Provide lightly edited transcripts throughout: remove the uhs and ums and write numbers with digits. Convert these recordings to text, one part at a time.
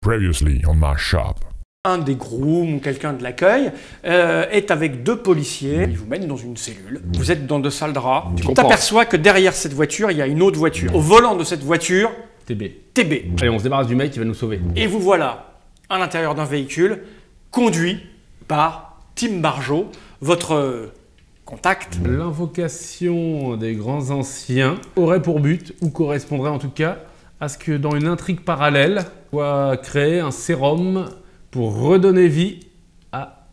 Previously on my shop. Un des grooms ou quelqu'un de l'accueil est avec deux policiers. Ils vous mènent dans une cellule. Vous êtes dans deux salles de rats. Tu t'aperçois que derrière cette voiture, il y a une autre voiture. Au volant de cette voiture, TB. Allez, on se débarrasse du mec qui va nous sauver. Et vous voilà à l'intérieur d'un véhicule conduit par Tim Barjot, votre contact. L'invocation des grands anciens aurait pour but, ou correspondrait en tout cas, à ce que dans une intrigue parallèle, soit créé un sérum pour redonner vie à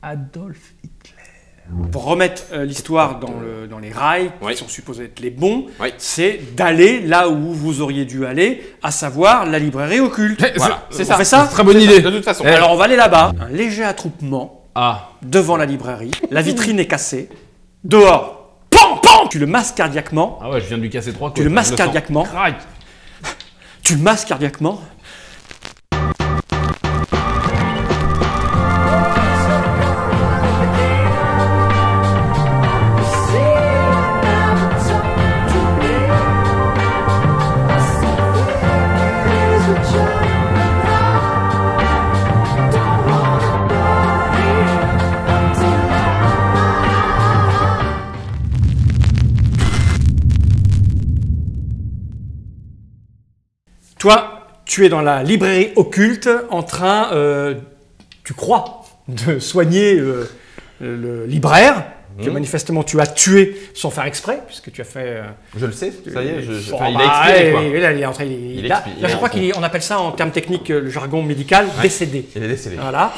Adolf Hitler. Pour remettre l'histoire dans les rails, qui sont supposés être les bons, c'est d'aller là où vous auriez dû aller, à savoir la librairie occulte. Voilà, c'est ça. On fait ça ? Très bonne idée. De toute façon. Alors on va aller là-bas. Un léger attroupement Ah. devant la librairie. La vitrine est cassée. Dehors, pam, pam. Tu le masses cardiaquement. Ah ouais, je viens de lui casser 3 côtes. Tu le masses sens. cardiaquement. Crac. Tu le masses cardiaquement. Toi, tu es dans la librairie occulte en train, tu crois, de soigner le libraire, que manifestement tu as tué sans faire exprès, puisque tu as fait... Je le sais, ça y est, enfin, il a expiré quoi. Là, il est en train, là, je crois qu'on appelle ça en termes techniques, le jargon médical, décédé. Il est décédé. Voilà.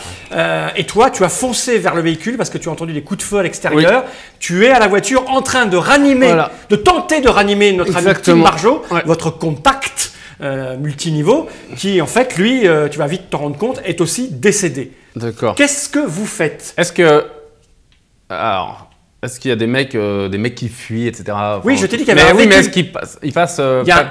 Et toi, tu as foncé vers le véhicule parce que tu as entendu des coups de feu à l'extérieur. Oui. Tu es à la voiture en train de ranimer, de tenter de ranimer notre ami Tim Barjot, votre contact multiniveau, qui en fait, lui, tu vas vite t'en rendre compte, est aussi décédé. D'accord. Qu'est-ce que vous faites? Est-ce que... Alors... Est-ce qu'il y a des mecs qui fuient, etc. Enfin, oui, je t'ai dit qu'il y avait un véhicule. Oui, mais est-ce qu'ils passent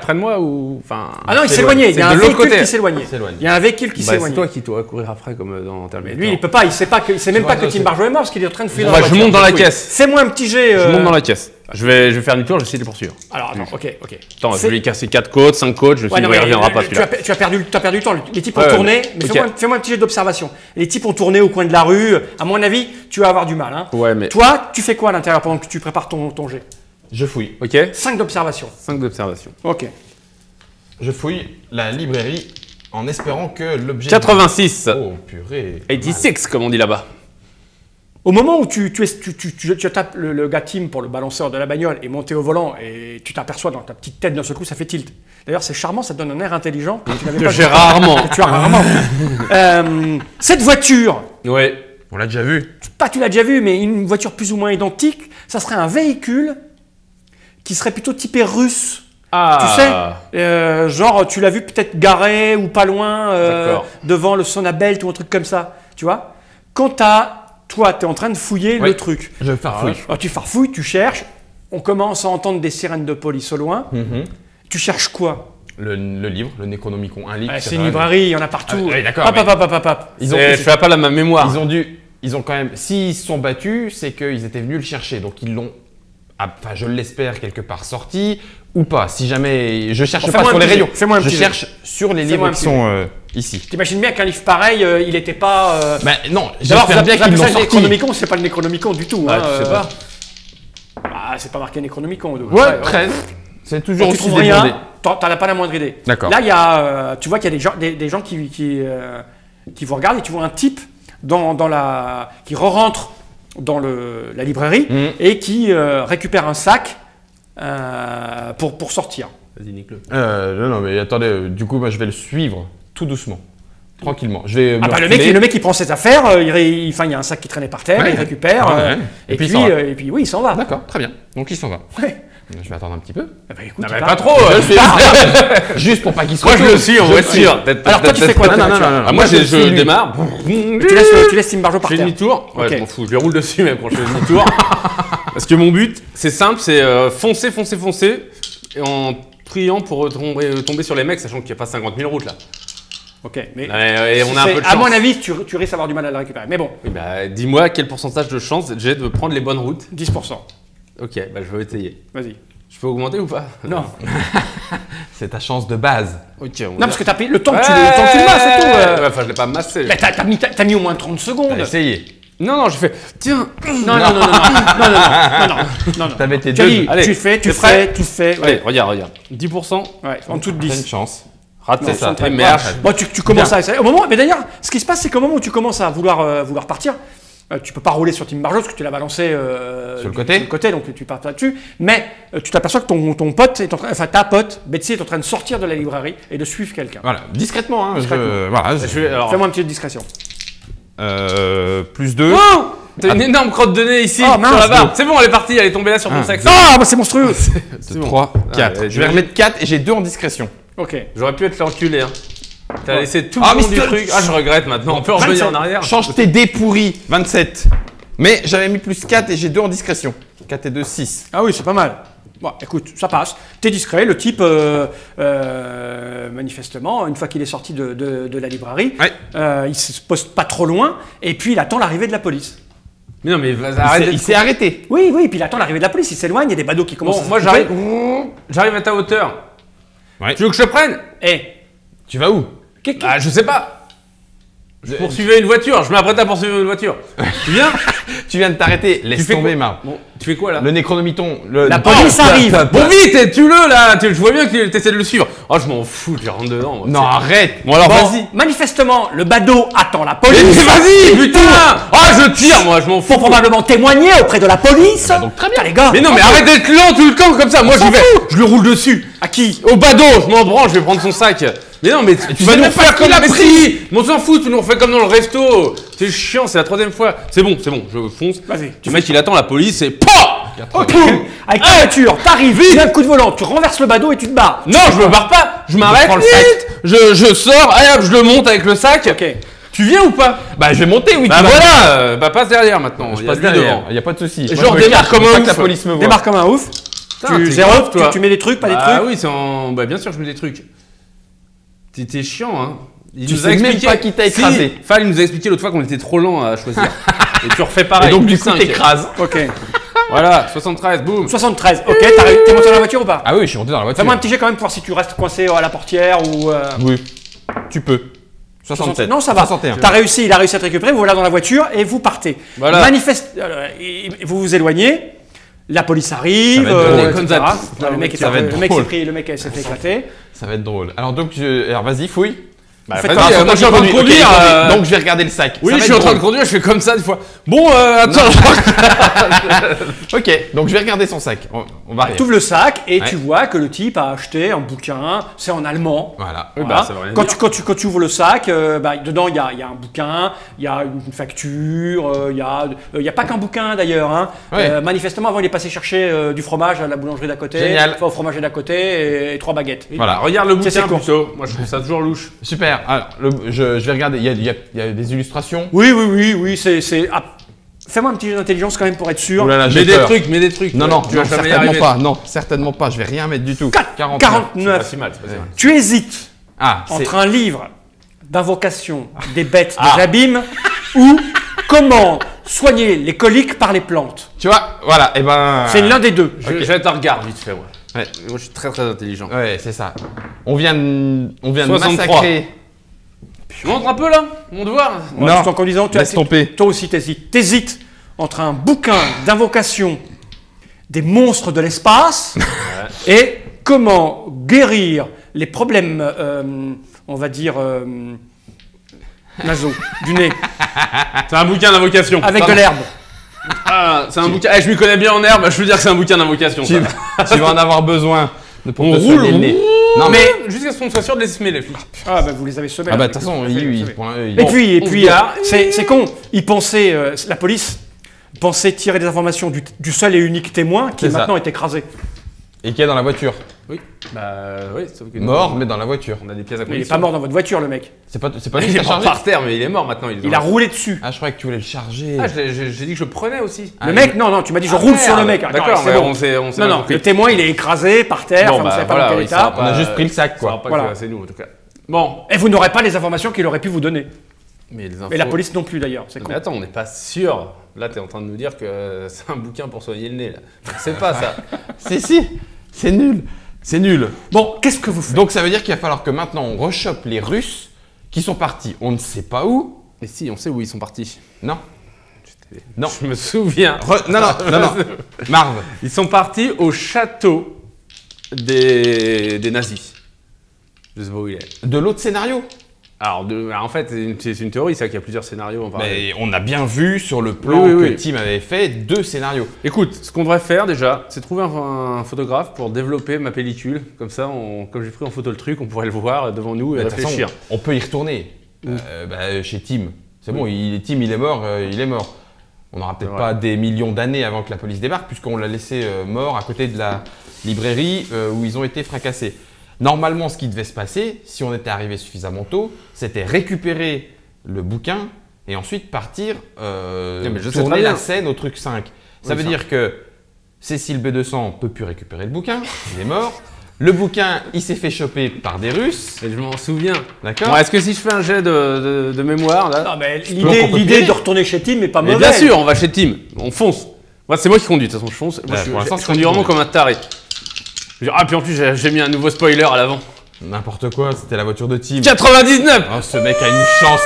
près de moi ou... Enfin, ah non, il s'éloignait. Il y a un véhicule qui s'éloignait. Il y a un véhicule qui s'éloignait. C'est toi qui dois courir après, comme dans Terminator. Lui, il peut pas. Il sait même pas que Tim Barjot est mort parce qu'il est en train de fuir dans la voiture. Je monte dans la caisse. Fais-moi un petit jet. Je monte dans la caisse. Je vais faire demi-tour, j'essaie de les poursuivre. Alors, attends, ok. Attends, je vais lui casser 4 côtes, 5 côtes, je suis il reviendra pas celui-là. Tu as perdu le temps. Les types ont tourné, mais fais-moi un petit jet d'observation. Les types ont tourné au coin de la rue. À mon avis, tu vas avoir du mal. Hein. Ouais, mais... Toi, tu fais quoi à l'intérieur pendant que tu prépares ton jet? Je fouille. Ok. 5 d'observation. 5 d'observation. Ok. Je fouille la librairie en espérant que l'objet... 86. Oh, purée. 86, comme on dit là-bas. Au moment où tu tapes le gars Tim pour le balanceur de la bagnole et monter au volant et tu t'aperçois dans ta petite tête d'un seul coup, ça fait tilt. D'ailleurs, c'est charmant, ça te donne un air intelligent que tu n'avais pas. J'ai rarement. Que tu as rarement. Cette voiture. Oui. On l'a déjà vu. Pas tu l'as déjà vu, mais une voiture plus ou moins identique, ça serait un véhicule qui serait plutôt typé russe. Ah. Tu sais, genre tu l'as vu peut-être garé ou pas loin devant le Sonabelt ou un truc comme ça. Tu vois. Quand toi, tu es en train de fouiller le truc. Je farfouille. Alors, tu farfouilles, tu cherches. On commence à entendre des sirènes de police au loin. Tu cherches quoi? Le livre, le Necronomicon, un livre. C'est une librairie, il y en a partout. Oui, d'accord. Je fais pas la même mémoire. Ils ont quand même... S'ils se sont battus, c'est qu'ils étaient venus le chercher. Donc ils l'ont, enfin je l'espère, quelque part sorti ou pas. Si jamais... Je cherche pas sur les rayons. Je cherche sur les livres qui sont ici. T'imagines bien qu'un livre pareil, il n'était pas... non, j'espère bien qu'ils l'ont sorti. Necronomicon, c'est pas le Necronomicon du tout. Bah, tu sais pas. C'est pas marqué Necronomicon. Ouais, 13. C'est toujours aussi débordé. T'en as pas la moindre idée. D'accord. Là, tu vois qu'il y a des gens qui vous regardent et tu vois un type qui re-rentre dans la librairie et qui récupère un sac pour sortir. Vas-y, nique-le. Non, mais attendez, du coup, moi, je vais le suivre tout doucement, tranquillement. Je vais le mec, il prend ses affaires, il y a un sac qui traînait par terre, il récupère, et puis oui, il s'en va. D'accord, très bien. Donc, il s'en va. Ouais. Je vais attendre un petit peu. Écoute, pas trop. Juste pour pas qu'il se Moi, je le suis en voiture. Alors, toi, tu fais quoi? Non. Moi, je démarre. Tu laisses Tim Barjot par terre. Je fais demi-tour. Ouais, je m'en fous. Je lui roule dessus, même quand je fais demi-tour. Parce que mon but, c'est simple, c'est foncer. Et en priant pour tomber sur les mecs, sachant qu'il n'y a pas 50 000 routes là. Ok, mais et on a un peu de chance. À mon avis, tu risques d'avoir du mal à la récupérer. Mais bon. Oui, dis-moi quel pourcentage de chance j'ai de prendre les bonnes routes. 10%. Ok, je vais essayer. Vas-y. Je peux augmenter ou pas? Non. C'est ta chance de base. Ok. Non, parce que t'as payé le temps que tu le masses, c'est tout. Enfin, je l'ai pas massé. Mais t'as mis au moins 30 secondes. T'as essayé. Non, j'ai fait. Tiens. Non. T'avais tes Tu as deux. dit, Allez, tu fais. Allez, Ouais. regarde. 10%. Ouais, en dessous de T'as 10. une chance. Raté ça. Et merde. Bon, tu commences à essayer. Au moment, mais d'ailleurs, ce qui se passe, c'est qu'au moment où tu commences à vouloir partir, tu peux pas rouler sur Team Marjo parce que tu l'as balancé Sur le côté. donc tu pars là-dessus. Mais tu t'aperçois que ton pote est ta pote, Betsy, est en train de sortir de la librairie et de suivre quelqu'un. Voilà, discrètement. Hein, Discrètement. Fais-moi un petit discrétion. Plus 2. Oh, t'as une énorme crotte de nez ici, Oh, mince. sur la barbe. C'est bon, elle est partie, elle est tombée là sur ton sac. Ah, bah c'est monstrueux. 3, 4. Allez, Je vais remettre 4 et j'ai 2 en discrétion. Ok. J'aurais pu être l'enculé. Hein. T'as laissé tout Ah, le long du mais truc. Ah, je regrette maintenant. On peut revenir 27. en arrière. Change tes dés pourris. 27. Mais j'avais mis plus 4 et j'ai 2 en discrétion. 4 et 2, 6. Ah oui, c'est pas mal. Bon, écoute, ça passe. T'es discret. Le type, manifestement, une fois qu'il est sorti de la librairie, il se poste pas trop loin et puis il attend l'arrivée de la police. Mais non, mais arrête. Il s'est arrêté. Oui, puis il attend l'arrivée de la police. Il s'éloigne, il y a des badauds qui commencent Bon, à moi se couper. j'arrive à ta hauteur. Ouais. Tu veux que je te prenne? Tu vas où? Ah, je sais pas. Je poursuivais une voiture, je m'apprête à poursuivre une voiture. Tu viens? Tu viens de t'arrêter. Laisse fais tomber, quoi? Marc. Bon, tu fais quoi là? Le Necronomiton. La police arrive. Bon, vite, tue-le là! Je vois bien que t'essaies de le suivre. Oh, je m'en fous, je rentre dedans. Moi. Non, arrête. Bon, alors Bon, vas-y. Manifestement, le badaud attend la Mais police. vas-y, putain! Ah, je tire, moi, je m'en fous. Pour probablement témoigner auprès de la police. donc très bien. Les gars. Mais non, mais arrête d'être lent tout le temps comme ça. Moi, j'y vais. Je le roule dessus. À qui? Au badaud, je m'en branle, je vais prendre son sac. Mais non, mais tu vas sais nous même pas faire qui comme l'a mais pris. si. Mais on s'en fout, tu nous refais comme dans le resto. C'est chiant, c'est la 3e fois. C'est bon, je fonce. Vas-y. Le mec, il attend la police et POH! Boum. Avec ta voiture, t'arrives, tu mets un coup de volant, tu renverses le badaud et tu te barres. Non, je me barre pas. Je m'arrête prends le vite. Je sors, allez hop, je le monte avec le sac. Ok. Tu viens ou pas? Bah, je vais monter, oui. Bah tu vas. voilà, bah passe derrière maintenant. Je Il y a passe lui derrière. devant. Il n'y a pas de souci. Et Moi, genre, je me démarre cache, comme je veux un pas que la ouf. police me voit. Démarre comme un ouf. Putain, Tu t'es zéro, grave, toi. tu mets des trucs, pas des Ah trucs. oui, c'est en. Bah bien sûr, je mets des trucs. T'es chiant, hein. Il Tu nous sais a même expliqué. pas qui t'a écrasé. Si, Fall, il nous a expliqué l'autre fois qu'on était trop lent à choisir. Et tu refais pareil. Et donc, plus du coup, 5. t'écrases. Ok. Voilà, 73, boum. 73. Ok, t'es monté dans la voiture ou pas? Ah oui, je suis monté dans la voiture. Fais-moi un petit jet quand même pour voir si tu restes coincé à la portière ou. Oui. Tu peux. 67. Non, ça va. 61. T'as réussi, il a réussi à te récupérer, vous voilà dans la voiture et vous partez. Voilà. Vous vous éloignez, la police arrive, Ça va être drôle. etc. Comme ça. Non, le mec Ça va être drôle. le mec s'est fait éclater. Ça va être drôle. Alors, donc, alors vas-y, fouille. Bah, Faites vas-y, pas- moi je suis en train de Ok, conduire. Donc, je vais regarder le sac. Oui, Ça je va suis être en train de drôle. conduire, je fais comme ça des fois. Bon, attends. Ok, donc je vais regarder son sac. On va rire. Tu ouvres le sac et Ouais. tu vois que le type a acheté un bouquin, c'est en allemand. Voilà. Oui, Voilà. bah, ça veut rien quand, dire. quand tu ouvres le sac, dedans il y a un bouquin, il y a une facture, il y a pas qu'un bouquin d'ailleurs. Hein. Ouais. Manifestement, avant il est passé chercher du fromage à la boulangerie d'à côté, Génial. enfin, au fromager d'à côté et 3 baguettes. Voilà. Regarde le C'est ses bouquin courses. plutôt. Moi je trouve ça toujours louche. Super. Alors, je vais regarder. Il y a des illustrations. Oui, c'est. Fais-moi un petit jeu d'intelligence quand même pour être sûr. Oh là là, Mets j'ai des peur. trucs, mets des trucs. Non, non, tu vas jamais y certainement arriver. pas. Non, certainement pas. Je vais rien mettre du tout. 49. C'est pas si mal, c'est pas si mal. Tu hésites Ah, c'est. entre un livre d'invocation des bêtes Ah. des abîmes ou comment soigner les coliques par les plantes. Tu vois, voilà. Et ben. C'est l'un des deux. Je vais te regarder vite fait, moi. Ouais. Moi je suis très intelligent. Ouais, c'est ça. On vient de 63. massacrer. Je montre un peu là, mon devoir. Moi, Non, tout en conduisant, laisse tomber. Toi aussi, t'hésites. T'hésites entre un bouquin d'invocation des monstres de l'espace et comment guérir les problèmes, on va dire, nasaux, du nez, C'est un bouquin d'invocation. avec Pardon. de l'herbe. Ah, c'est un bouquin. Eh, je m'y connais bien en herbe, je veux dire que c'est un bouquin d'invocation. Tu, tu vas en avoir besoin pour On te roule, soigner le nez. on Non, mais. mais jusqu'à ce qu'on soit sûr de les semer les flics. Ah, bah vous les avez semés. Ah, bah, là. de toute façon, Vous les avez oui, semés. pour un- Et Bon, puis, on se gare. c'est con. Ils pensaient, la police pensait tirer des informations du seul et unique témoin qui C'est ça. maintenant est écrasé. Et qui est dans la voiture. Oui. Bah oui, sauf que Mort, mais dans la voiture. on a des pièces à Mais il est conviction. pas mort dans votre voiture, le mec. C'est pas lui Il qui est a mort chargé. par terre, mais il est mort maintenant. Il a roulé dessus. Ah, je croyais que tu voulais le charger. Ah, j'ai dit que je le prenais aussi. Le mec, non, tu m'as dit je Ah, roule sur le merde. mec. D'accord, c'est mais bon. on s'est Non, mal non, compris. le témoin il est écrasé par terre, Bon, enfin, vous bah, savez pas voilà, dans quel oui, état. ça va On a pas- juste pris le sac, Ça quoi. va pas Voilà. que c'est nous en tout cas. Bon, Et vous n'aurez pas les informations qu'il aurait pu vous donner. mais les infos. Et la police non plus d'ailleurs, c'est con. Mais attends, on n'est pas sûr. Là, t'es en train de nous dire que c'est un bouquin pour soigner le nez. Là. C'est pas ça. Si, si. C'est nul. C'est nul. Bon, qu'est-ce que vous faites? Donc ça veut dire qu'il va falloir que maintenant on rechoppe les Russes qui sont partis. On ne sait pas où. Mais si, on sait où ils sont partis. Non. Non. Je me souviens. Non. Marv. Ils sont partis au château des nazis. Je sais pas où il est. De l'autre scénario. Alors, en fait, c'est une théorie, ça, qu'il y a plusieurs scénarios en parallèle. Mais on a bien vu sur le plan que Tim avait fait 2 scénarios. Écoute, ce qu'on devrait faire déjà, c'est trouver un photographe pour développer ma pellicule. Comme ça, comme j'ai pris en photo le truc, on pourrait le voir devant nous et réfléchir. Façon, on peut y retourner chez Tim. C'est bon, Tim, il est mort, il est mort. On n'aura peut-être pas des millions d'années avant que la police débarque, puisqu'on l'a laissé mort à côté de la librairie où ils ont été fracassés. Normalement, ce qui devait se passer, si on était arrivé suffisamment tôt, c'était récupérer le bouquin et ensuite partir tourner la scène au truc 5. Ça veut dire que Cécile B200 ne peut plus récupérer le bouquin, il est mort. Le bouquin, il s'est fait choper par des Russes. Et je m'en souviens. D'accord. Bon, est-ce que si je fais un jet de mémoire là? Non, mais l'idée de retourner chez Tim n'est pas mauvaise. Bien sûr, on va chez Tim. On fonce. Moi, c'est moi qui conduis. De toute façon, je fonce. Moi, je conduis vraiment comme un taré. Ah, puis en plus, j'ai mis un nouveau spoiler à l'avant. N'importe quoi, c'était la voiture de Tim. 99. Oh, ce mec a une chance.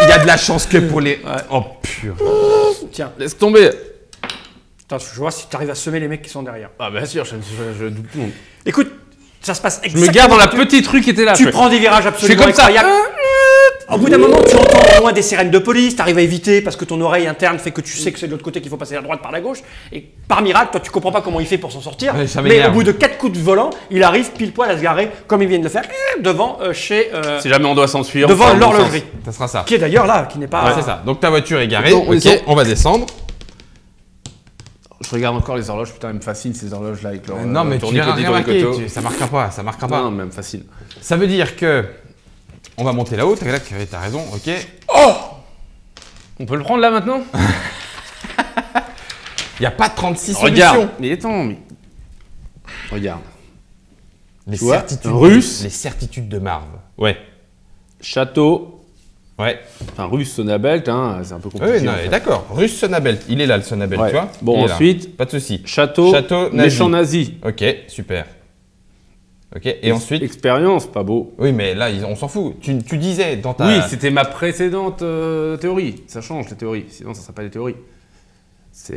Il y a de la chance que pour les. Ouais. Oh pur. Tiens, laisse tomber. Attends, je vois si tu arrives à semer les mecs qui sont derrière. Ah, bien sûr, je doute tout le monde. Écoute, ça se passe exactement. Je me garde dans la petite rue qui était là. Tu prends des virages absolument incroyables. Au bout d'un moment, tu entends au loin des sirènes de police, tu arrives à éviter parce que ton oreille interne fait que tu sais que c'est de l'autre côté qu'il faut passer à la droite par la gauche. Et par miracle, toi, tu comprends pas comment il fait pour s'en sortir. Ouais, mais au bout de 4 coups de volant, il arrive pile poil à se garer, comme il vient de le faire, devant chez. Si jamais on doit s'enfuir. Devant l'horlogerie. Ça sera ça. Qui est d'ailleurs là, qui n'est pas. Ouais, c'est ça. Donc ta voiture est garée. Ok, on va descendre. Je regarde encore les horloges, putain, elles me fascinent ces horloges là avec leur. Non, mais tu verras rien marqué, ça marquera pas, ça marquera pas. Non, mais elles me fascinent. Ça veut dire que. On va monter là-haut, t'as raison, ok. Oh! On peut le prendre là maintenant? Il n'y a pas 36 Regarde. solutions. Mais attends, mais. Regarde. Les certitudes. Russe. Les certitudes de Marv. Ouais. Château. Ouais. Enfin, russe Sonabelt, hein, c'est un peu compliqué. Oui, d'accord. Russe Sonabelt. Il est là, le Sonabelt, tu vois. Bon, ensuite. Pas de souci. Château méchant nazi. Ok, super. Ok, et ensuite. Expérience, pas beau. Oui, mais là, on s'en fout. Tu disais dans ta. Oui, c'était ma précédente théorie. Ça change les théories. Sinon, ça ne sera pas des théories. C'est.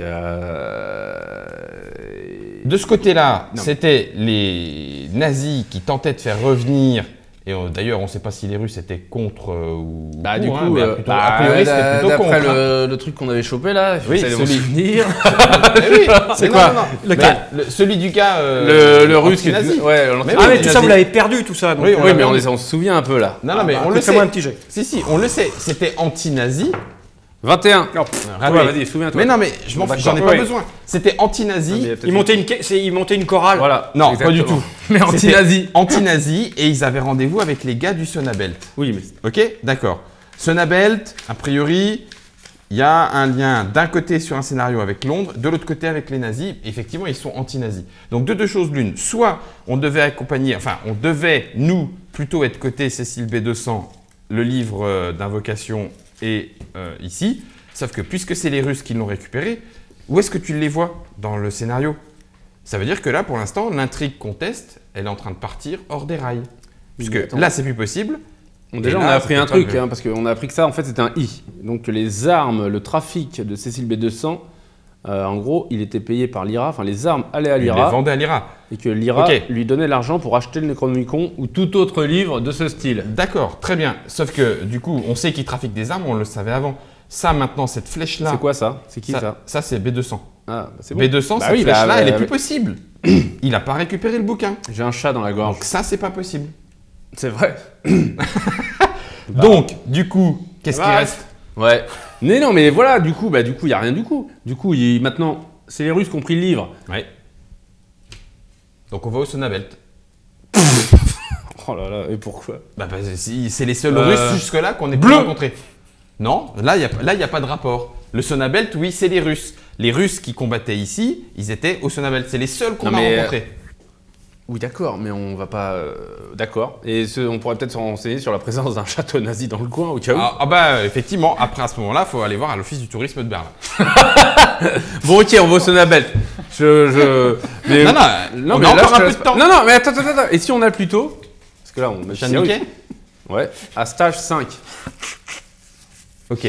De ce côté-là, c'était les nazis qui tentaient de faire revenir. Et d'ailleurs, on ne sait pas si les Russes étaient contre ou. Bah, du coup, a priori, c'était plutôt contre. D'après le truc qu'on avait chopé là, il fallait me souvenir. Oui, c'est quoi? Lequel? Celui du gars. Le russe qui nazi. Ouais, mais tout ça, vous l'avez perdu, tout ça. Oui, mais on se souvient un peu là. Non, mais on le sait. Fais-moi un petit jet. Si, on le sait. C'était anti-nazi. 21. Non, vas-y, souviens-toi. Mais non, mais j'en ai pas besoin. C'était anti-nazi. Il montait une chorale. Voilà. Non, exactement. pas du tout. Mais anti-nazi. Anti-nazi et ils avaient rendez-vous avec les gars du Sonabelt. Oui, mais. Ok, d'accord. Sonabelt, a priori, il y a un lien d'un côté sur un scénario avec Londres, de l'autre côté avec les nazis. Effectivement, ils sont anti-nazis. Donc, de deux choses l'une. Soit on devait accompagner, enfin, on devait, nous, plutôt être côté Cécile B200, le livre d'invocation. Et ici, sauf que puisque c'est les Russes qui l'ont récupéré, où est-ce que tu les vois dans le scénario? Ça veut dire que là, pour l'instant, l'intrigue qu'on teste, elle est en train de partir hors des rails. Puisque là, c'est plus possible. Déjà, on a appris un truc, parce qu'on a appris que ça, en fait, c'était un I. Donc, les armes, le trafic de Cécile B200, en gros, il était payé par l'IRA, enfin, les armes allaient à l'IRA. Il les vendait à l'IRA. Et que l'IRA lui donnait l'argent pour acheter le Necronomicon ou tout autre livre de ce style. D'accord, très bien. Sauf que, du coup, on sait qu'il trafique des armes, on le savait avant. Ça, maintenant, cette flèche-là. C'est quoi ça? C'est qui ça? Ça, c'est B200. Ah, c'est bon. B200, cette flèche-là, elle est plus possible. Il n'a pas récupéré le bouquin. J'ai un chat dans la gorge. Donc ça, c'est pas possible. C'est vrai. Donc, du coup, qu'est-ce qui reste? Ouais. Mais non, mais voilà, du coup, il n'y a rien du coup. Du coup, maintenant, c'est les Russes qui ont pris le livre. Ouais. Donc, on va au Sonabelt. Oh là là, et pourquoi? C'est les seuls Russes jusque-là qu'on ait pu rencontrer. Non, là, il n'y a pas de rapport. Le Sonabelt, oui, c'est les Russes. Les Russes qui combattaient ici, ils étaient au Sonabelt. C'est les seuls qu'on a rencontrés. Oui, d'accord, mais on va pas... D'accord. Et on pourrait peut-être se renseigner sur la présence d'un château nazi dans le coin, au cas où. Effectivement, après, à ce moment-là, il faut aller voir à l'Office du tourisme de Berlin. Bon, ok, on va au Sonabelt. Mais, non, mais encore un peu de temps. Non, mais attends. Et si on a plus tôt? Parce que là, on met Chaniquet. Ouais, à stage 5. Ok.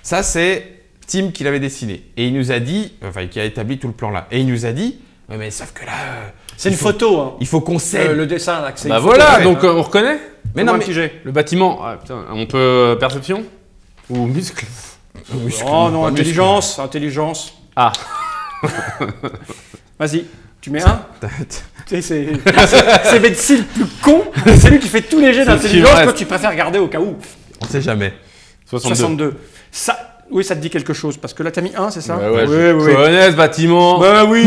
Ça, c'est Tim qui l'avait dessiné. Et il nous a dit, enfin, qui a établi tout le plan là. Et il nous a dit, mais sauf que là. C'est une photo. Hein. Il faut qu'on cède. Le dessin, là. Bah voilà, donc on reconnaît. Mais non, mais. Le bâtiment. Ah, putain, on peut. Perception? Ou muscle? Oh non, intelligence. Ah. Vas-y, tu mets un. C'est médecine le plus con. C'est lui qui fait tous les jets d'intelligence que tu préfères garder au cas où. On sait jamais. 62. Ça, oui, ça te dit quelque chose parce que là, t'as mis 1, c'est ça? Ouais, je connais ce bâtiment. Bah oui.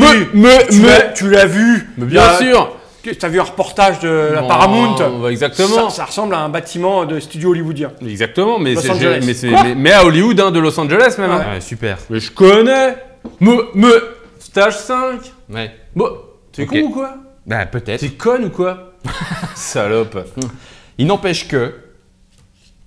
Tu l'as vu. Mais bien sûr. T'as vu un reportage de la Paramount? Bah exactement. Ça ressemble à un bâtiment de studio hollywoodien. Exactement, mais à Hollywood, hein, de Los Angeles même. Ouais, hein. Super. Mais je connais. Stage 5. Ouais. Bon, tu es con ou quoi? Bah peut-être. Tu es conne ou quoi? Salope. Il n'empêche que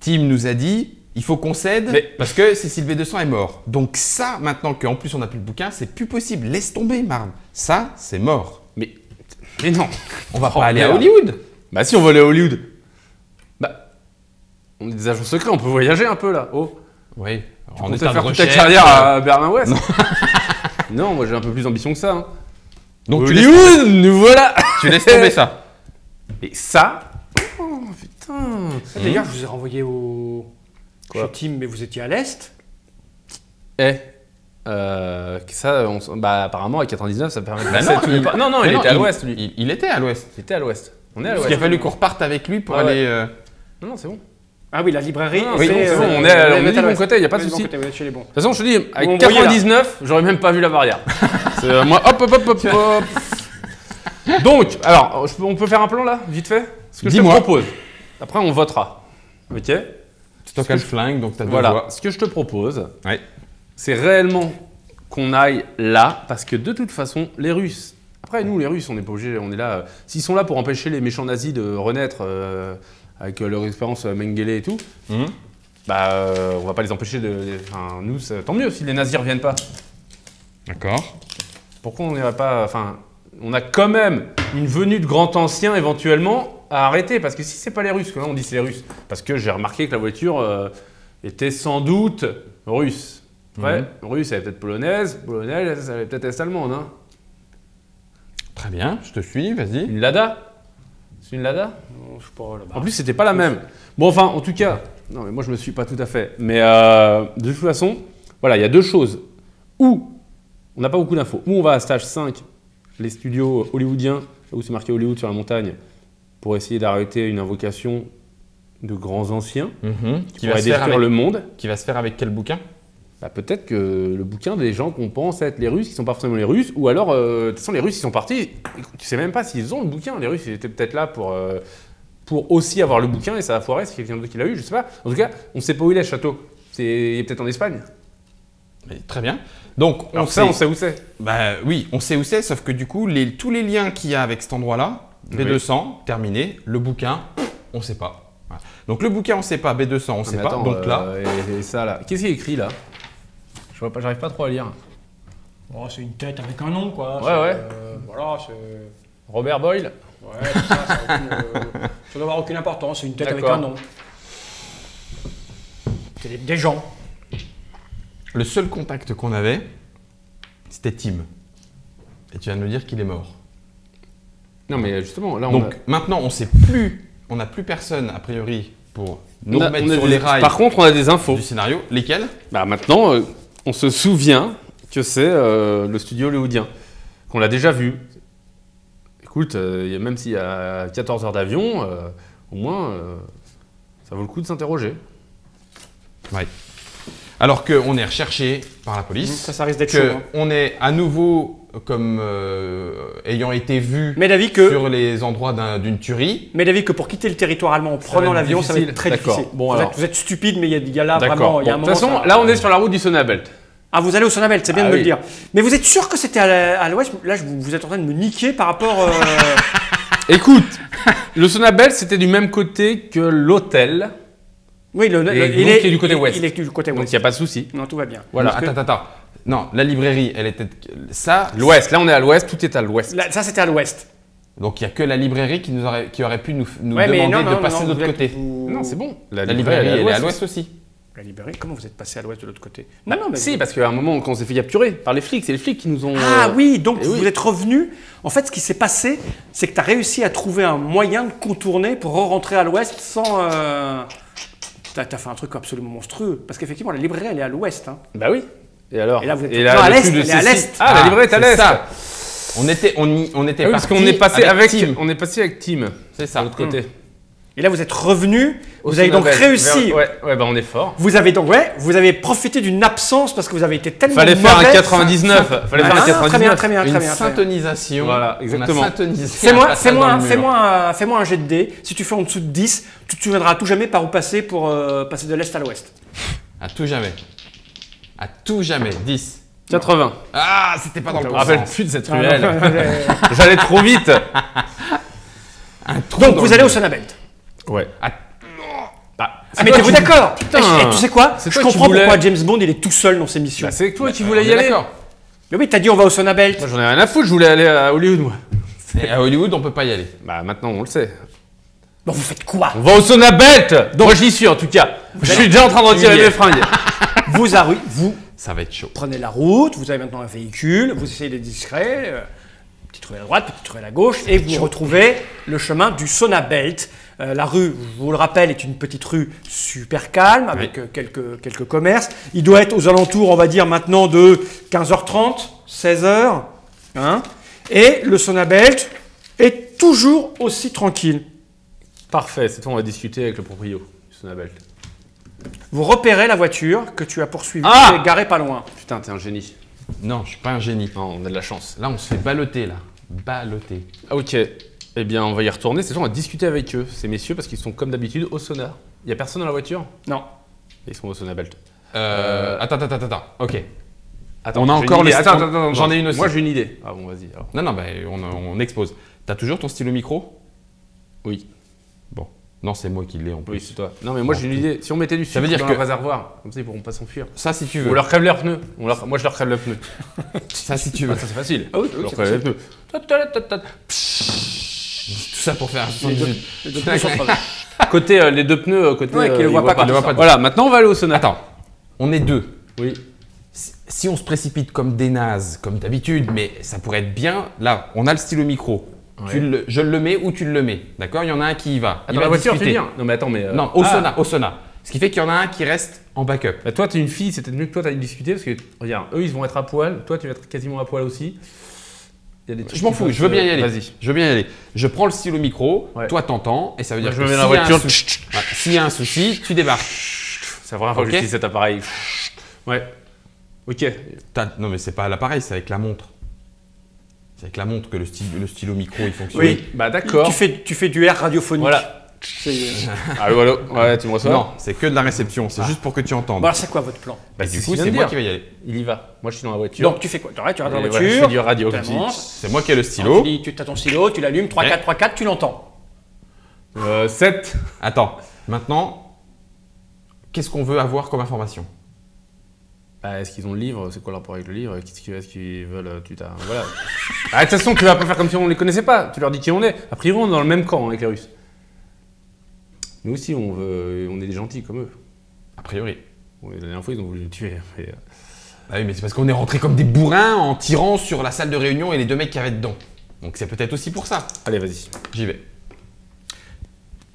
Tim nous a dit, il faut qu'on cède parce que Cécile B200 est mort. Donc ça, maintenant qu'en plus on n'a plus le bouquin, c'est plus possible. Laisse tomber, Marne. Ça, c'est mort. Mais non, on va pas aller à Hollywood. Bah si, on va aller à Hollywood. Bah, on est des agents secrets, on peut voyager un peu là. Oh. Oui. On est faire toute ta carrière à Berlin-Ouest. Non, moi j'ai un peu plus d'ambition que ça. Hein. Donc Hollywood, nous voilà. Tu laisses tomber ça. Et ça. Oh putain. D'ailleurs, je vous ai renvoyé chez Tim, mais vous étiez à l'est. Ça, apparemment, à 99, ça permet de passer tous les pas. Non, il était à l'ouest, lui. Il était à l'ouest. Il était à l'ouest. On est à l'ouest. Il a fallu qu'on reparte avec lui pour aller. Non, c'est bon. Ah oui, la librairie. Oui, c'est bon, on est du bon côté, il n'y a pas de souci. De toute façon, je te dis, avec 99, j'aurais même pas vu la barrière. Moi, hop. Donc, alors, on peut faire un plan là, vite fait? Ce que je te propose. Après, on votera. Ok? Tu t'as le flingue, donc t'as deux voix. Voilà, ce que je te propose, c'est réellement qu'on aille là, parce que de toute façon, les Russes, après nous les Russes, on n'est pas obligés, on est là, s'ils sont là pour empêcher les méchants nazis de renaître avec leur expérience Mengele et tout, bah on va pas les empêcher enfin nous, tant mieux si les nazis reviennent pas. D'accord. Pourquoi on n'irait pas, enfin, on a quand même une venue de grand ancien éventuellement à arrêter, parce que si c'est pas les Russes, que là on dit c'est les Russes, parce que j'ai remarqué que la voiture était sans doute russe. Ouais, russe, elle est peut-être polonaise, elle est peut-être est-allemande. Hein. Très bien, je te suis, vas-y. Une Lada? C'est une Lada? Non, je sais pas. Là-bas. En plus, c'était pas la même. Bon, enfin, en tout cas, non, mais moi je me suis pas tout à fait. Mais de toute façon, voilà, il y a deux choses. Ou, on n'a pas beaucoup d'infos, ou on va à stage 5, les studios hollywoodiens, où c'est marqué Hollywood sur la montagne, pour essayer d'arrêter une invocation de grands anciens qui pourrait détruire le monde. Qui va se faire avec quel bouquin? Bah, peut-être que le bouquin des gens qu'on pense être les Russes, qui ne sont pas forcément les Russes, ou alors, de toute façon, les Russes, ils sont partis, tu sais même pas s'ils ont le bouquin. Les Russes, ils étaient peut-être là pour aussi avoir le bouquin, et ça a foiré, c'est quelqu'un d'autre qui l'a eu, je sais pas. En tout cas, on ne sait pas où il est, ce château. Il est peut-être en Espagne. Mais très bien. Donc, on sait où c'est. Bah oui, on sait où c'est, sauf que du coup, tous les liens qu'il y a avec cet endroit-là, B200, terminé, le bouquin, on ne sait pas. Voilà. Donc le bouquin, on ne sait pas, B200, on ne sait pas. Donc là. Et ça, là. Qu'est-ce qu'il y a écrit là? Je vois pas, j'arrive pas trop à lire. Oh, c'est une tête avec un nom, quoi. Ouais. Voilà, c'est. Robert Boyle? Ouais, ça doit avoir aucune importance, c'est une tête avec un nom. C'est des gens. Le seul contact qu'on avait, c'était Tim. Et tu viens de me dire qu'il est mort. Non, mais justement, là, donc maintenant, on sait plus, on n'a plus personne, a priori, pour nous remettre sur les rails. Par contre, on a des infos. Du scénario. Lesquels? Bah maintenant, on se souvient que c'est le studio hollywoodien, qu'on l'a déjà vu. Écoute, même s'il y a 14 heures d'avion, au moins, ça vaut le coup de s'interroger. Ouais. Alors qu'on est recherché par la police. Ça risque d'être chaud. On est à nouveau comme ayant été vu sur les endroits d'une tuerie. Mais David, que pour quitter le territoire allemand en prenant l'avion, ça va être très difficile. Bon, vous êtes stupide, mais il y a là vraiment. De toute façon, là, on est sur la route du Sonabelt. Ah, vous allez au Sonabelt, c'est bien de me le dire. Mais vous êtes sûr que c'était à l'ouest? Là, vous êtes en train de me niquer par rapport. Écoute, le Sonabelt, c'était du même côté que l'hôtel. Oui, il est du côté ouest. Il est du côté ouest. Donc il n'y a pas de souci. Non, tout va bien. Voilà, attends. Non, la librairie, elle était. Ça. L'ouest, là on est à l'ouest, tout est à l'ouest. Ça c'était à l'ouest. Donc il n'y a que la librairie qui aurait pu nous demander de passer de l'autre côté. Non, c'est bon. La librairie, elle est à l'ouest aussi. La librairie, comment vous êtes passé à l'ouest de l'autre côté? Non, mais si, parce qu'à un moment, quand on s'est fait capturer par les flics, c'est les flics qui nous ont... Ah oui, donc vous êtes revenu. En fait, ce qui s'est passé, c'est que tu as réussi à trouver un moyen de contourner pour rentrer à l'ouest sans... Tu as fait un truc absolument monstrueux. Parce qu'effectivement, la librairie, elle est à l'ouest. Hein. Bah oui. Et alors? Et là, vous êtes... non, à l'est, elle est à l'est. Ah, la librairie est à l'est. On était parce qu'on est passé avec Tim. On est passé avec Tim. C'est ça. De l'autre côté. Et là, vous êtes revenu, vous avez donc réussi. Ouais, bah on est fort. Vous avez donc, vous avez profité d'une absence parce que vous avez été tellement Fallait faire un 99. Fallait faire un 99. Très bien. Une syntonisation. Voilà, exactement. Fais-moi un jet de dés. Si tu fais en dessous de 10, tu te souviendras à tout jamais par où passer pour passer de l'est à l'ouest. À tout jamais. À tout jamais. 10. 80. Ah, c'était pas dans le bon sens. Je me rappelle plus de cette ruelle. J'allais trop vite. Donc vous allez au Sonabelt. Ouais. Mais t'es-vous d'accord? Et tu sais quoi? Je comprends pourquoi James Bond il est tout seul dans ses missions. Bah, c'est toi qui voulais y aller. D'accord. Mais oui, t'as dit on va au Sonabelt. Moi j'en ai rien à foutre, je voulais aller à Hollywood moi. Et à Hollywood, on peut pas y aller. Bah maintenant on le sait. Bon, vous faites quoi? On va au Sonabelt. Moi j'y suis en tout cas. Je suis déjà en train de retirer mes fringues. Vous ça va être chaud. Prenez la route, vous avez maintenant un véhicule, vous essayez d'être discret, petite rue à droite, petite rue à la gauche, et vous retrouvez le chemin du Sonabelt. La rue, je vous le rappelle, est une petite rue super calme, avec quelques commerces. Il doit être aux alentours, on va dire maintenant, de 15h30, 16h. Hein, et le Sonabelt est toujours aussi tranquille. Parfait, c'est tout, on va discuter avec le proprio du Sonabelt. Vous repérez la voiture que tu as poursuivie et garée pas loin. Putain, t'es un génie. Non, je suis pas un génie. Non, on a de la chance. Là, on se fait balloter, là. Balloter. Ok. Eh bien, on va y retourner. C'est sûr, on va discuter avec eux, ces messieurs, parce qu'ils sont comme d'habitude au sonar. Il y a personne dans la voiture? Non. Ils sont au Sonabelt. Attends. Ok. Attends, on a encore le... Attends, j'en ai une aussi. Moi, j'ai une idée. Ah bon, vas-y. Alors. Non, bah, on expose. T'as toujours ton stylo micro? Oui. Bon. Non, c'est moi qui l'ai en plus. Oui, c'est toi. Non, mais moi, j'ai une idée. Si on mettait du sucre dans le réservoir, comme ça, ils pourront pas s'enfuir. Ça, si tu veux. On leur crève leurs pneus. Moi, je leur crève le pneu. Ça, si tu veux. Ça, c'est facile. Ah oui, je leur crève les pneus. Tout ça pour faire côté les deux pneus côté qui le voient pas. Voilà, maintenant on va aller au sonar. Attends, on est deux. Oui. Si on se précipite comme des nazes, comme d'habitude, mais ça pourrait être bien. Là, on a le stylo micro. Ouais. Je le mets ou tu le mets. D'accord? Il y en a un qui y va. Attends, la voiture, tu veux dire? Non, mais attends, mais. Non, au sonar. Ce qui fait qu'il y en a un qui reste en backup. Bah, toi, t'es une fille, c'est peut-être mieux que toi, t'as discuté parce que, regarde, eux, ils vont être à poil. Toi, tu vas être quasiment à poil aussi. Je m'en fous, je veux bien y aller. Vas-y. Je veux bien y aller. Je prends le stylo micro, toi t'entends, et ça veut dire que s'il y a un souci, tu débarques. C'est la première fois que j'utilise cet appareil. Ouais. Ok. Non mais c'est pas l'appareil, c'est avec la montre. C'est avec la montre que le stylo micro il fonctionne. Oui, bah d'accord. Tu fais du air radiophonique. Voilà. Allô. Ouais, tu me reçois? Non, c'est que de la réception, c'est juste pour que tu entendes. Bon, alors c'est quoi votre plan? Bah du coup, c'est moi qui vais y aller. Il y va. Moi, je suis dans la voiture. Donc tu fais quoi? Tu restes dans la voiture. Je fais du radio. C'est moi qui ai le stylo. Tu as ton stylo, tu l'allumes, 3-4, tu l'entends. 7. Attends, maintenant, qu'est-ce qu'on veut avoir comme information? Bah, est-ce qu'ils ont le livre? C'est quoi leur rapport avec le livre? Qu'est-ce qu'ils veulent? Voilà. De toute façon, tu vas pas faire comme si on les connaissait pas. Tu leur dis qui on est. A priori, on est dans le même camp avec les Russes. Nous aussi, on est des gentils comme eux. A priori. Oui, la dernière fois, ils ont voulu nous tuer. Mais... Ah oui, mais c'est parce qu'on est rentré comme des bourrins en tirant sur la salle de réunion et les deux mecs qui avaient dedans. Donc c'est peut-être aussi pour ça. Allez, vas-y. J'y vais.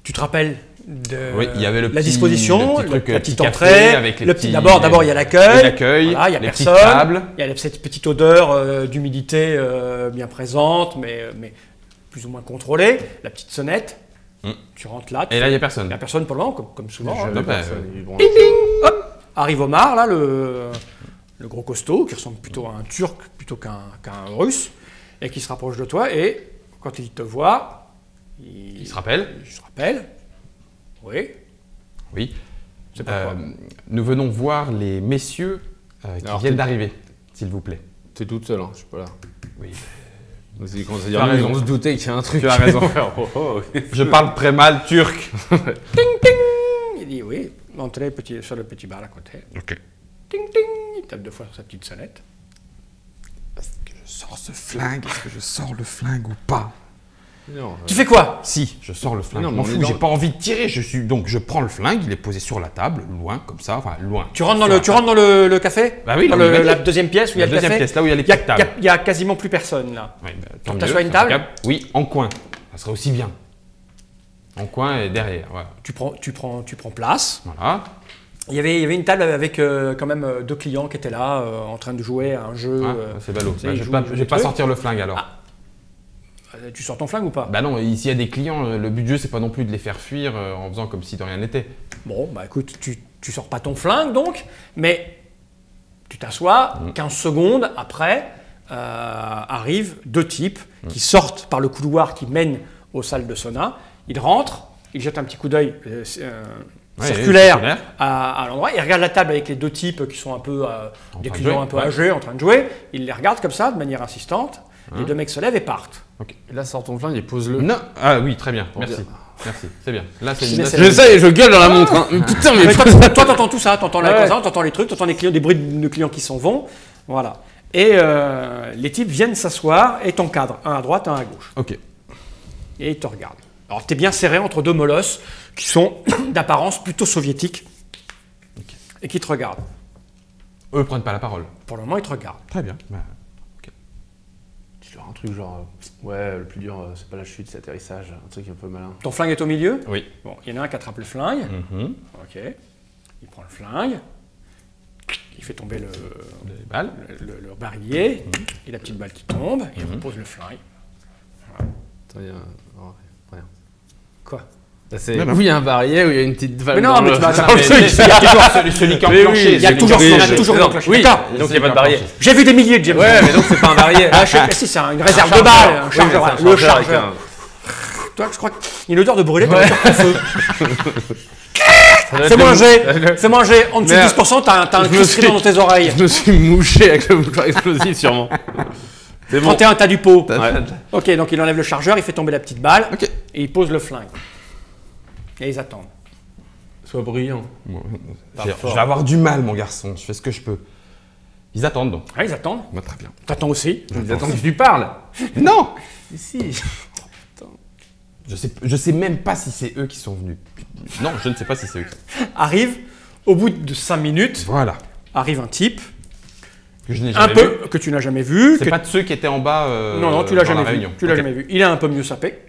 Tu te rappelles de il y avait la disposition, la petite entrée, avec les petits... D'abord, il y a l'accueil, il y a personne, il y a cette petite odeur d'humidité bien présente, mais plus ou moins contrôlée, la petite sonnette. Tu rentres là. Et là, il n'y a personne. Il n'y a personne pour le moment, comme souvent. Ding, ding. Hop, arrive Omar, là, le gros costaud, qui ressemble plutôt à un Turc plutôt qu'un Russe, et qui se rapproche de toi, et quand il te voit, il se rappelle. Il se rappelle. Oui. Oui. C'est pourquoi. Nous venons voir les messieurs qui viennent d'arriver, s'il vous plaît. T'es toute seule, hein, je suis pas là. Oui. On se doutait qu'il y a un truc. Tu as raison. Je parle très mal turc. Ting, ting. Il dit oui, entrez sur le petit bar à côté. Ok. Ting, ting. il tape 2 fois sur sa petite sonnette. Est-ce que je sors ce flingue? Est-ce que je sors le flingue ou pas? Non, Tu fais quoi? Si, je sors le flingue. Non, je m'en fous, j'ai pas envie de tirer. Donc je prends le flingue, il est posé sur la table, loin, comme ça, enfin loin. Tu rentres dans le café? Bah oui, la deuxième pièce où il y a le café. La deuxième pièce, là où il y a les petites tables. Il y a quasiment plus personne là. Oui, tu t'assois à une table? Oui, en coin. Ça serait aussi bien. En coin et derrière. Voilà. Tu prends place. Voilà. Il y avait une table avec quand même 2 clients qui étaient là en train de jouer à un jeu. C'est ballot. Je vais pas sortir le flingue alors. Tu sors ton flingue ou pas? Bah non, s'il y a des clients, le but du jeu c'est pas non plus de les faire fuir en faisant comme si de rien n'était. Bon, bah écoute, tu sors pas ton flingue donc, mais tu t'assois, 15 secondes après, arrivent 2 types qui sortent par le couloir qui mène aux salles de sauna. Ils rentrent, ils jettent un petit coup d'œil circulaire à l'endroit. Ils regardent la table avec les 2 types qui sont un peu des clients un peu âgés en train de jouer. Ils les regardent comme ça de manière insistante. Les 2 mecs se lèvent et partent. Okay. Et là, sors ton flingue et pose-le. Non. Ah oui, très bien. Merci. Merci, c'est bien. Là, c'est je sais, je gueule dans la montre. Hein. Putain, mais toi, t'entends tout ça. T'entends la croissance, t'entends les trucs, t'entends les clients, des bruits de clients qui s'en vont. Voilà. Et les types viennent s'asseoir et t'encadrent. Un à droite, un à gauche. Ok. Et ils te regardent. Alors, t'es bien serré entre 2 molosses qui sont d'apparence plutôt soviétiques et qui te regardent. Eux ne prennent pas la parole. Pour le moment, ils te regardent. Très bien. Un truc genre, le plus dur, c'est pas la chute, c'est l'atterrissage, un truc un peu malin. Ton flingue est au milieu? Oui. Bon, il y en a un qui attrape le flingue. Ok. Il prend le flingue. Il fait tomber le barillet. Et la petite balle qui tombe. Il repose le flingue. Voilà. Attends, rien. Quoi? Où il y a un barillet, où il y a une petite balle. Mais non, mais tu vas celui qui a enclenché. Il y a toujours enclenché. Oui, donc il n'y a pas de barillet. J'ai vu des milliers de James Bond. Ouais, mais donc c'est pas un barillet. Si, c'est une réserve de balles, un chargeur. Le chargeur. Toi, je crois qu'il y a une odeur de brûlé comme sur ton feu. Fais manger en dessous de 10%, t'as un cristal dans tes oreilles. Je me suis mouché avec le bouchon explosif, sûrement. 31, t'as du pot. Ok, donc il enlève le chargeur, il fait tomber la petite balle et il pose le flingue. Et ils attendent. Sois brillant. Je vais avoir du mal, mon garçon. Je fais ce que je peux. Ils attendent donc. Ah, ils attendent. Bah, très bien. T'attends aussi. Ils attendent que tu parles. Non. Si. Je sais même pas si c'est eux qui sont venus. Non, je ne sais pas si c'est eux. Arrive, au bout de 5 minutes, arrive un type que je n'ai jamais vu. Que tu n'as jamais vu. C'est pas de ceux qui étaient en bas. Non, tu l'as jamais vu. Tu l'as jamais vu. Il est un peu mieux sapé.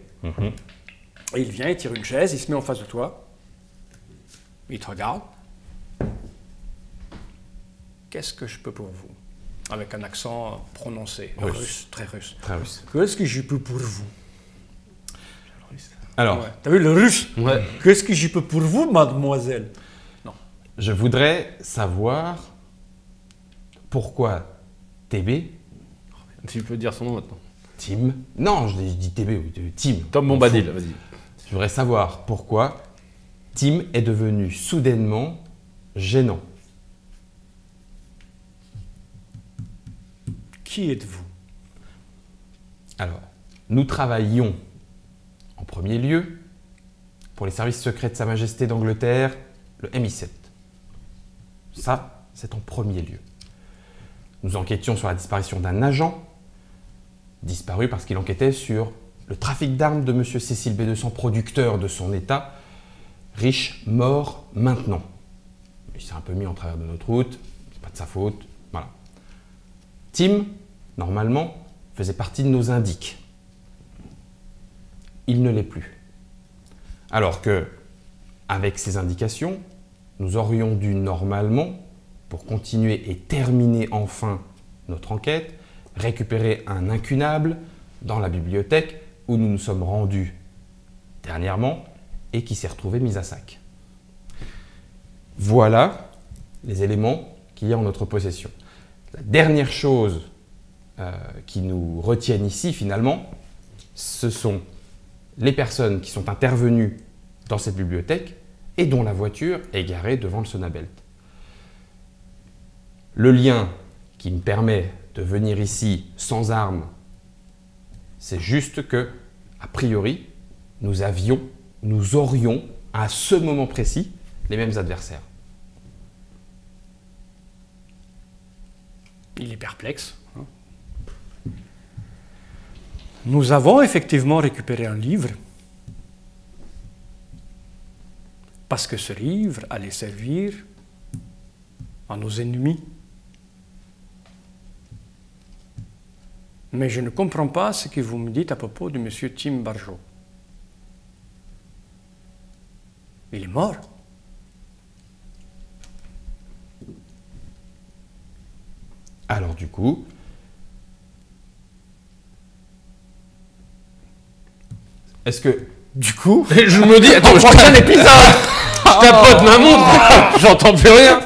Et il vient, il tire une chaise, il se met en face de toi. Il te regarde. Qu'est-ce que je peux pour vous? Avec un accent prononcé, russe, très russe. Très russe. Qu'est-ce que je peux pour vous? Alors, t'as vu le russe? Qu'est-ce que je peux pour vous, mademoiselle? Non. Je voudrais savoir pourquoi TB. Tu peux dire son nom maintenant. Tim. Non, je dis TB, oui, Tim. Tom Bombadil, vas-y. Je voudrais savoir pourquoi Tim est devenu soudainement gênant. Qui êtes-vous? Alors, nous travaillions en premier lieu pour les services secrets de Sa Majesté d'Angleterre, le MI7. Ça, c'est en premier lieu. Nous enquêtions sur la disparition d'un agent, disparu parce qu'il enquêtait sur le trafic d'armes de M. Cécile B200, producteur de son état, riche, mort maintenant. Il s'est un peu mis en travers de notre route, c'est pas de sa faute, voilà. Tim, normalement, faisait partie de nos indices. Il ne l'est plus. Alors que, avec ces indications, nous aurions dû normalement, pour continuer et terminer enfin notre enquête, récupérer un incunable dans la bibliothèque où nous nous sommes rendus dernièrement et qui s'est retrouvé mis à sac. Voilà les éléments qu'il y a en notre possession. La dernière chose qui nous retiennent ici finalement, ce sont les personnes qui sont intervenues dans cette bibliothèque et dont la voiture est garée devant le Sonabelt. Le lien qui me permet de venir ici sans armes, c'est juste que, a priori, nous aurions, à ce moment précis, les mêmes adversaires. Il est perplexe. Nous avons effectivement récupéré un livre parce que ce livre allait servir à nos ennemis. Mais je ne comprends pas ce que vous me dites à propos de M. Tim Barjot. Il est mort. Alors du coup... Est-ce que... Du coup... Je me dis, attends, prochain épisode, je tapote ma montre, j'entends plus rien.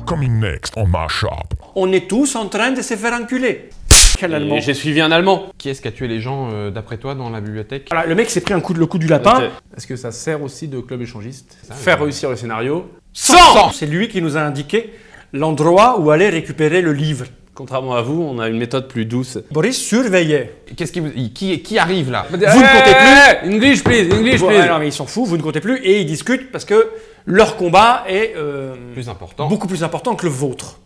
Coming next on Mashup. On est tous en train de se faire enculer. Quel Allemand. J'ai suivi un Allemand. Qui est-ce qui a tué les gens, d'après toi, dans la bibliothèque? Voilà, le mec s'est pris le coup du lapin. Est-ce que ça sert aussi de club échangiste? Faire réussir le scénario? 100. C'est lui qui nous a indiqué l'endroit où aller récupérer le livre. Contrairement à vous, on a une méthode plus douce. Boris surveillait. Qu'est-ce qui arrive là? Vous ne comptez plus. English please, English Bon, please. non, mais ils s'en foutent, vous ne comptez plus. Et ils discutent parce que leur combat est Plus important. beaucoup plus important que le vôtre.